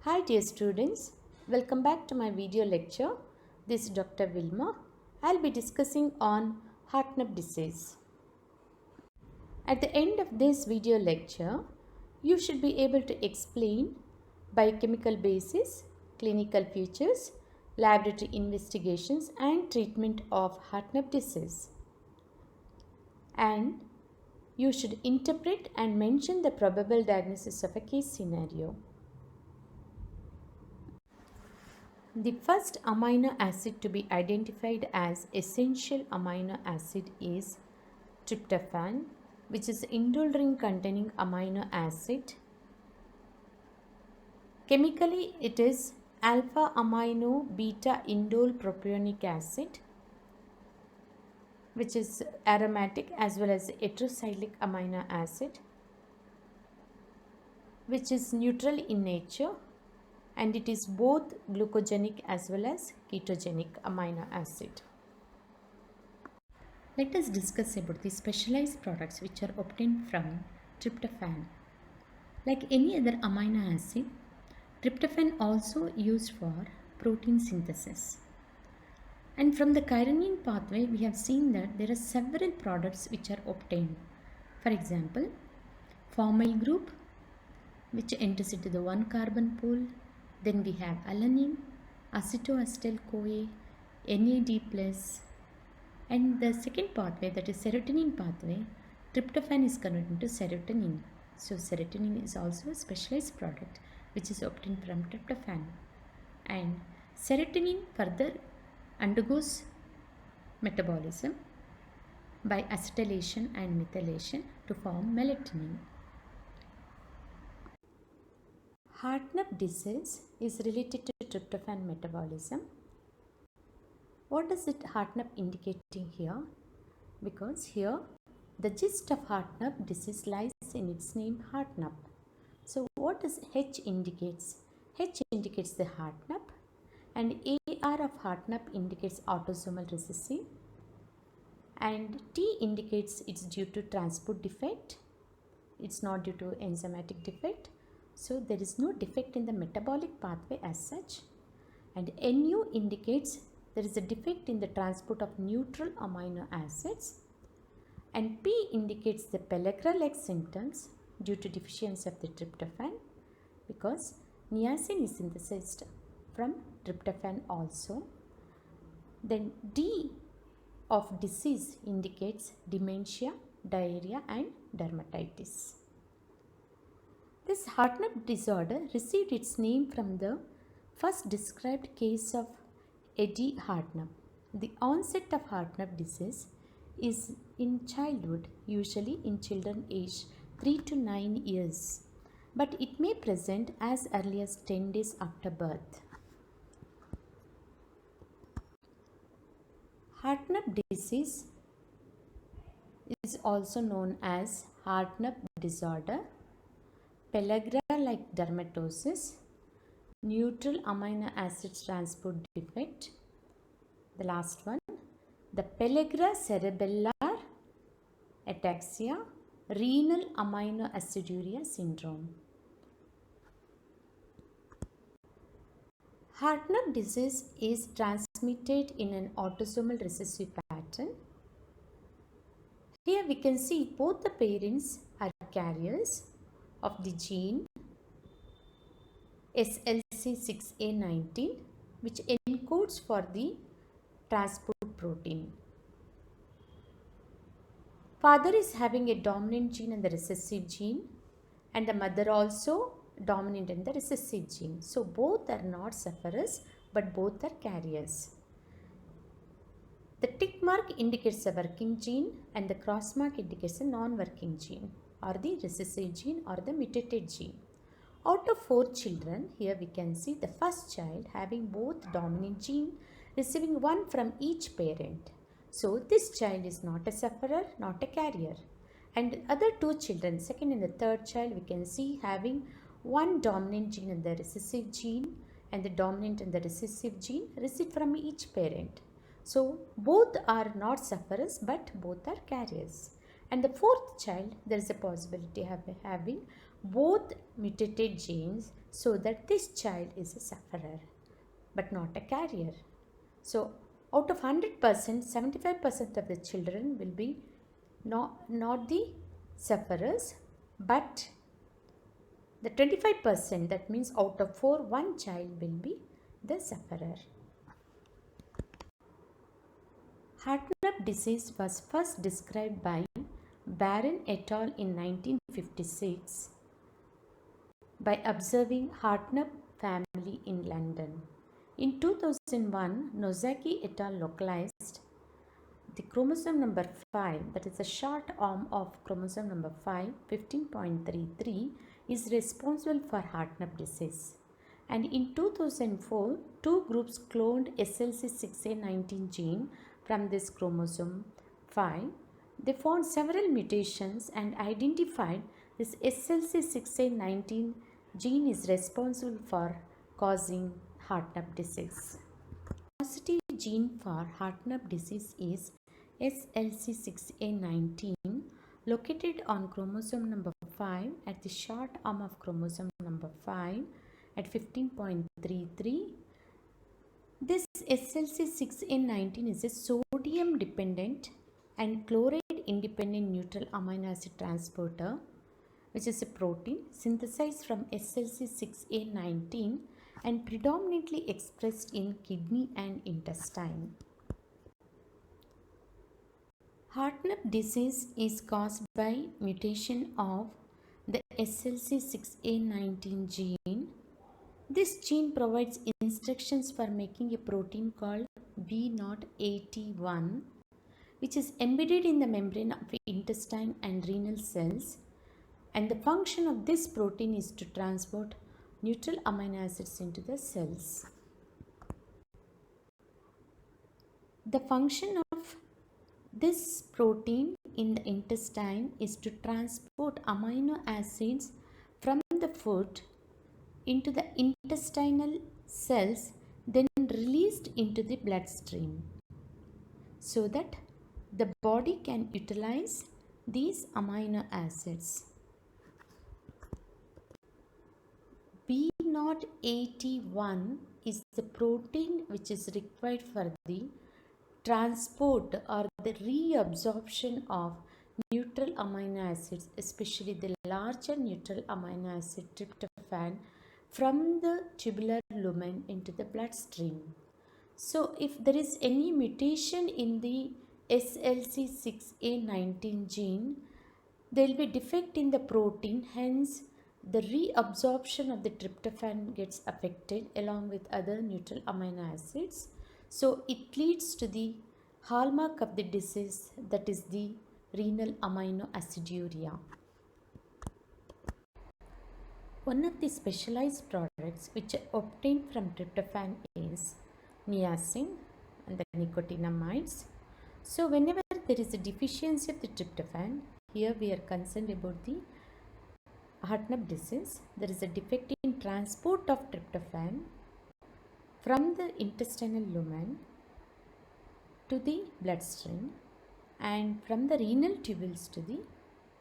Hi dear students, welcome back to my video lecture. This is Dr. Vilma. I'll be discussing on Hartnup disease. At the end of this video lecture, you should be able to explain biochemical basis, clinical features, laboratory investigations and treatment of Hartnup disease. And you should interpret and mention the probable diagnosis of a case scenario. The first amino acid to be identified as essential amino acid is tryptophan, which is indole ring containing amino acid. Chemically, it is alpha amino beta indole propionic acid, which is aromatic, as well as heterocyclic amino acid, which is neutral in nature, and it is both glucogenic as well as ketogenic amino acid. Let us discuss about the specialized products which are obtained from tryptophan. Like any other amino acid, tryptophan also used for protein synthesis. And from the chironin pathway, we have seen that there are several products which are obtained. For example, formyl group, which enters into the 1-carbon pool. Then we have alanine, acetoacetyl-CoA, NAD+, and the second pathway, that is serotonin pathway, tryptophan is converted into serotonin. So serotonin is also a specialized product which is obtained from tryptophan. And serotonin further undergoes metabolism by acetylation and methylation to form melatonin. Hartnup disease is related to tryptophan metabolism. What does it Hartnup indicating here? Because here the gist of Hartnup disease lies in its name Hartnup. So what does H indicates? H indicates the Hartnup, and AR of Hartnup indicates autosomal recessive, and T indicates it's due to transport defect. It's not due to enzymatic defect. So there is no defect in the metabolic pathway as such. And NU indicates there is a defect in the transport of neutral amino acids. And P indicates the pellagra-like symptoms due to deficiency of the tryptophan, because niacin is synthesized from tryptophan also. Then D of disease indicates dementia, diarrhea and dermatitis. This Hartnup disorder received its name from the first described case of Eddie Hartnup. The onset of Hartnup disease is in childhood, usually in children aged 3 to 9 years, but it may present as early as 10 days after birth. Hartnup disease is also known as Hartnup disorder, pellagra-like dermatosis, neutral amino acid transport defect. The last one, the pellagra cerebellar ataxia, renal aminoaciduria syndrome. Hartnup disease is transmitted in an autosomal recessive pattern. Here we can see both the parents are carriers of the gene SLC6A19, which encodes for the transport protein. Father is having a dominant gene and the recessive gene, and the mother also dominant in the recessive gene. So both are not sufferers, but both are carriers. The tick mark indicates a working gene and the cross mark indicates a non-working gene, or the recessive gene or the mutated gene. Out of 4 children, here we can see the first child having both dominant gene, receiving one from each parent. So this child is not a sufferer, not a carrier. And other 2 children, second and the third child, we can see having one dominant gene and the recessive gene, and the dominant and the recessive gene received from each parent. So both are not sufferers, but both are carriers. And the fourth child, there is a possibility of having both mutated genes so that this child is a sufferer but not a carrier. So out of 100%, 75% of the children will be not the sufferers, but the 25%, that means out of 4, one child will be the sufferer. Hartnup disease was first described by Barron et al. In 1956 by observing Hartnup family in London. In 2001, Nozaki et al. Localized the chromosome number 5, that is the short arm of chromosome number 5, 15.33, is responsible for Hartnup disease. And in 2004, two groups cloned SLC6A19 gene from this chromosome 5. They found several mutations and identified this SLC6A19 gene is responsible for causing Hartnup disease. Positive gene for Hartnup disease is SLC6A19, located on chromosome number 5 at the short arm of chromosome number 5 at 15.33. This SLC6A19 is a sodium dependent and chloride independent neutral amino acid transporter, which is a protein synthesized from SLC6A19 and predominantly expressed in kidney and intestine. Hartnup disease is caused by mutation of the SLC6A19 gene. This gene provides instructions for making a protein called B0AT1, which is embedded in the membrane of intestine and renal cells, and the function of this protein is to transport neutral amino acids into the cells. The function of this protein in the intestine is to transport amino acids from the food into the intestinal cells, then released into the bloodstream, so that the body can utilize these amino acids. B0AT1 is the protein which is required for the transport or the reabsorption of neutral amino acids, especially the larger neutral amino acid tryptophan, from the tubular lumen into the bloodstream. So if there is any mutation in the SLC6A19 gene, there will be defect in the protein, hence the reabsorption of the tryptophan gets affected along with other neutral amino acids. So it leads to the hallmark of the disease, that is the renal aminoaciduria. One of the specialized products which are obtained from tryptophan is niacin and the nicotinamides. So whenever there is a deficiency of the tryptophan, here we are concerned about the Hartnup disease. There is a defect in transport of tryptophan from the intestinal lumen to the bloodstream and from the renal tubules to the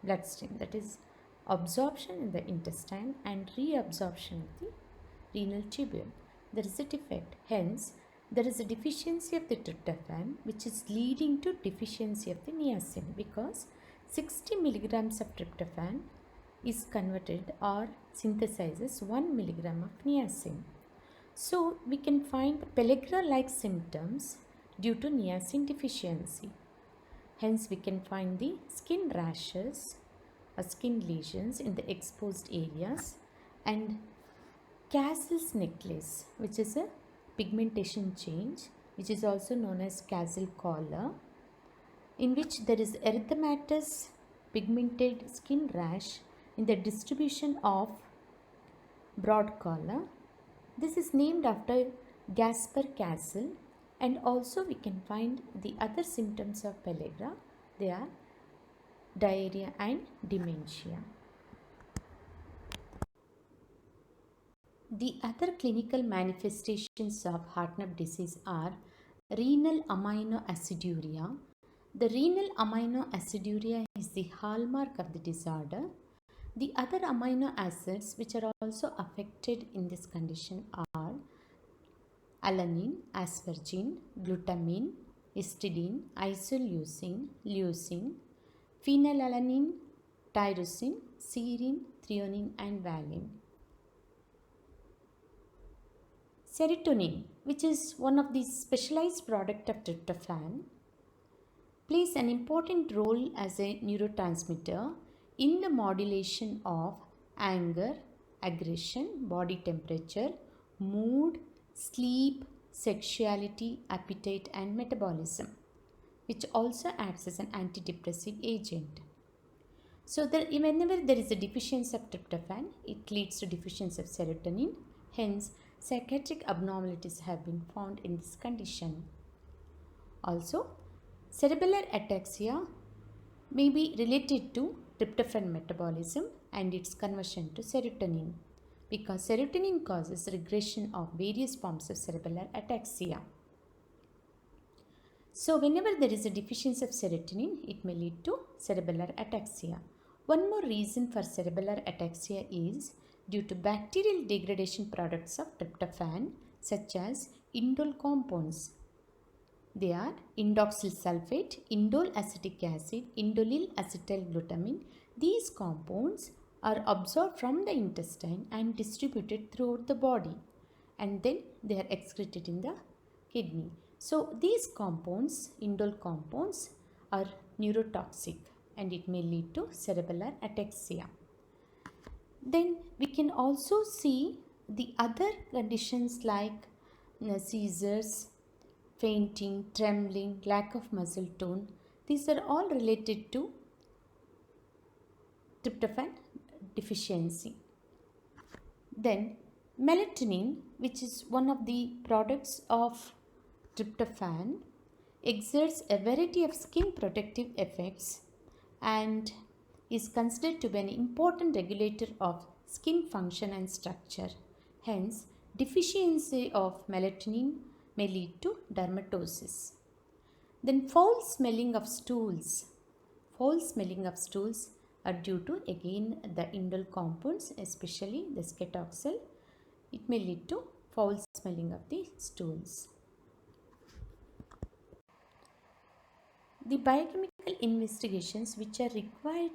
bloodstream, that is absorption in the intestine and reabsorption of the renal tubule. There is a defect, hence there is a deficiency of the tryptophan, which is leading to deficiency of the niacin, because 60 milligrams of tryptophan is converted or synthesizes 1 milligram of niacin. So we can find pellagra-like symptoms due to niacin deficiency. Hence we can find the skin rashes or skin lesions in the exposed areas, and Cassell's necklace, which is a pigmentation change, which is also known as Cassell collar, in which there is erythematous pigmented skin rash in the distribution of broad collar. This is named after Gaspar Cassell, and also we can find the other symptoms of pellagra. They are diarrhea and dementia. The other clinical manifestations of Hartnup disease are renal aminoaciduria. The renal aminoaciduria is the hallmark of the disorder. The other amino acids which are also affected in this condition are alanine, asparagine, glutamine, histidine, isoleucine, leucine, phenylalanine, tyrosine, serine, threonine and valine. Serotonin, which is one of the specialized product of tryptophan, plays an important role as a neurotransmitter in the modulation of anger, aggression, body temperature, mood, sleep, sexuality, appetite and metabolism, which also acts as an antidepressive agent. So whenever there is a deficiency of tryptophan, it leads to deficiency of serotonin. Hence, psychiatric abnormalities have been found in this condition. Also, cerebellar ataxia may be related to tryptophan metabolism and its conversion to serotonin, because serotonin causes regression of various forms of cerebellar ataxia. So whenever there is a deficiency of serotonin, it may lead to cerebellar ataxia. One more reason for cerebellar ataxia is due to bacterial degradation products of tryptophan, such as indole compounds. They are indoxyl sulfate, indole acetic acid, indolyl acetyl glutamine. These compounds are absorbed from the intestine and distributed throughout the body, and then they are excreted in the kidney. So these compounds, indole compounds, are neurotoxic and it may lead to cerebellar ataxia. Then we can also see the other conditions like seizures, fainting, trembling, lack of muscle tone. These are all related to tryptophan deficiency. Then melatonin, which is one of the products of tryptophan, exerts a variety of skin protective effects and is considered to be an important regulator of skin function and structure. Hence, deficiency of melatonin may lead to dermatosis. Then foul smelling of stools. Foul smelling of stools are due to again the indole compounds, especially the scetoxyl. It may lead to foul smelling of the stools. The biochemical investigations which are required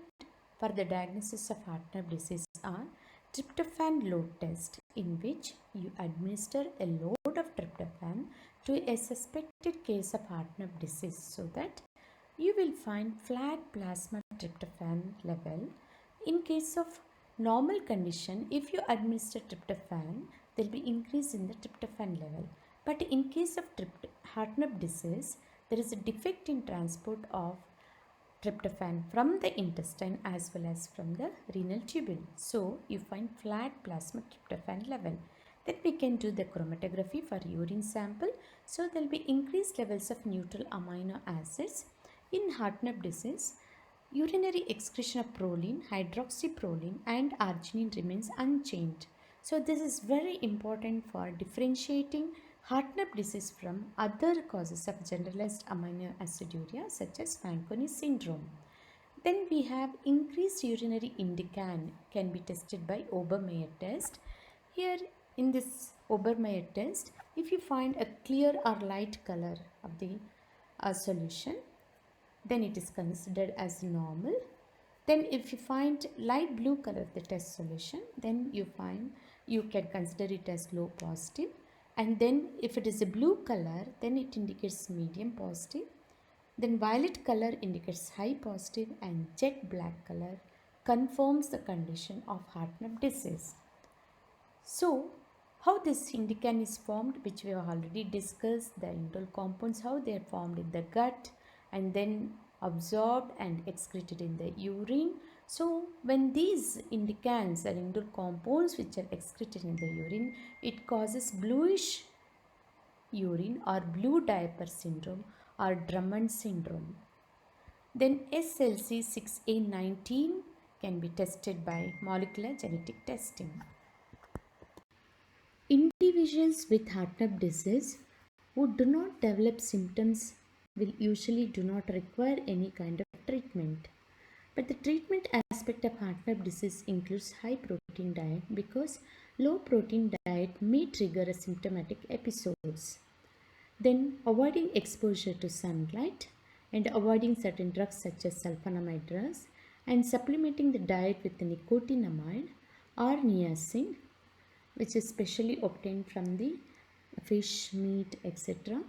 for the diagnosis of Hartnup disease are tryptophan load test, in which you administer a load of tryptophan to a suspected case of Hartnup disease, so that you will find flat plasma tryptophan level. In case of normal condition, if you administer tryptophan, there will be increase in the tryptophan level. But in case of Hartnup disease, there is a defect in transport of tryptophan from the intestine as well as from the renal tubule. So you find flat plasma tryptophan level. Then we can do the chromatography for urine sample. So there will be increased levels of neutral amino acids. In Hartnup disease, urinary excretion of proline, hydroxyproline and arginine remains unchanged. So this is very important for differentiating Hartnup disease from other causes of generalized amino aciduria such as Fanconi syndrome. Then we have increased urinary indican can be tested by Obermeyer test. Here in this Obermeyer test, if you find a clear or light color of the solution, then it is considered as normal. Then if you find light blue color of the test solution, then you can consider it as low positive. And then if it is a blue color, then it indicates medium positive. Then violet color indicates high positive, and jet black color confirms the condition of Hartnup disease. So how this indican is formed, which we have already discussed, the indole compounds, how they are formed in the gut and then absorbed and excreted in the urine. So when these indicans or indole compounds which are excreted in the urine, it causes bluish urine or blue diaper syndrome or Drummond syndrome. Then SLC6A19 can be tested by molecular genetic testing. Individuals with Hartnup disease who do not develop symptoms will usually do not require any kind of treatment. But the treatment aspect of Hartnup disease includes high protein diet because low protein diet may trigger symptomatic episodes. Then avoiding exposure to sunlight and avoiding certain drugs such as sulfonamide drugs and supplementing the diet with nicotinamide or niacin, which is specially obtained from the fish, meat, etc.,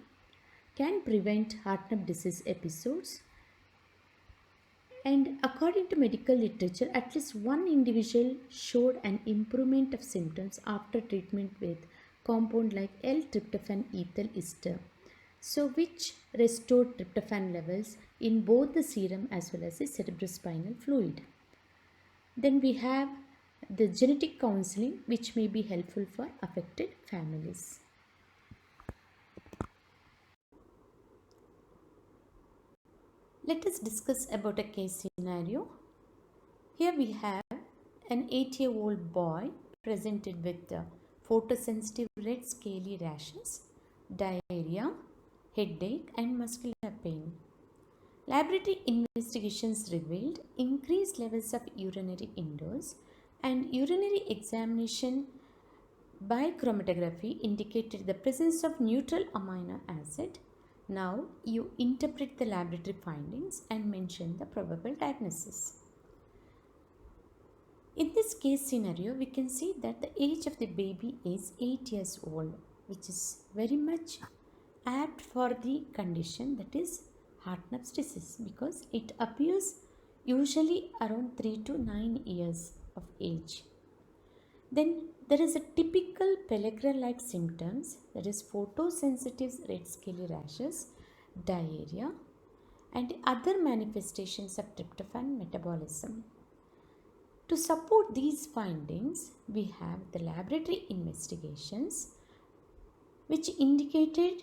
can prevent Hartnup disease episodes. And according to medical literature, at least one individual showed an improvement of symptoms after treatment with compound like L-tryptophan ethyl ester, so which restored tryptophan levels in both the serum as well as the cerebrospinal fluid. Then we have the genetic counseling, which may be helpful for affected families. Let us discuss about a case scenario. Here we have an 8-year-old boy presented with photosensitive red scaly rashes, diarrhea, headache and muscular pain. Laboratory investigations revealed increased levels of urinary indole and urinary examination by chromatography indicated the presence of neutral amino acid. Now you interpret the laboratory findings and mention the probable diagnosis. In this case scenario, we can see that the age of the baby is 8 years old, which is very much apt for the condition that is Hartnup's disease because it appears usually around 3 to 9 years of age. Then there is a typical pellagra-like symptoms, that is photosensitive red scaly rashes, diarrhea and other manifestations of tryptophan metabolism. To support these findings, we have the laboratory investigations which indicated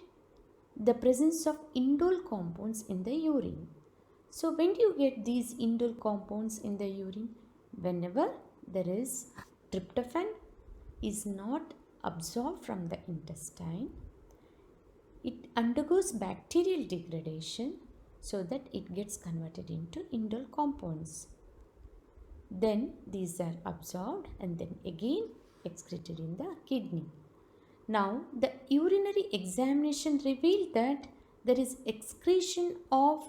the presence of indole compounds in the urine. So when do you get these indole compounds in the urine? Whenever there is tryptophan is not absorbed from the intestine, it undergoes bacterial degradation so that it gets converted into indole compounds. Then these are absorbed and then again excreted in the kidney. Now the urinary examination revealed that there is excretion of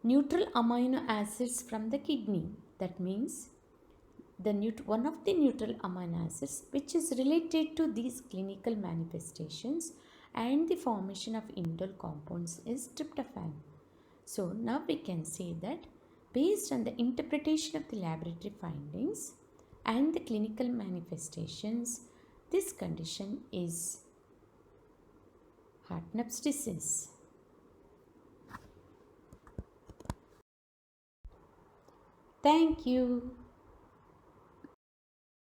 neutral amino acids from the kidney. That means one of the neutral amino acids which is related to these clinical manifestations and the formation of indole compounds is tryptophan. So now we can say that based on the interpretation of the laboratory findings and the clinical manifestations, this condition is Hartnup's disease. Thank you.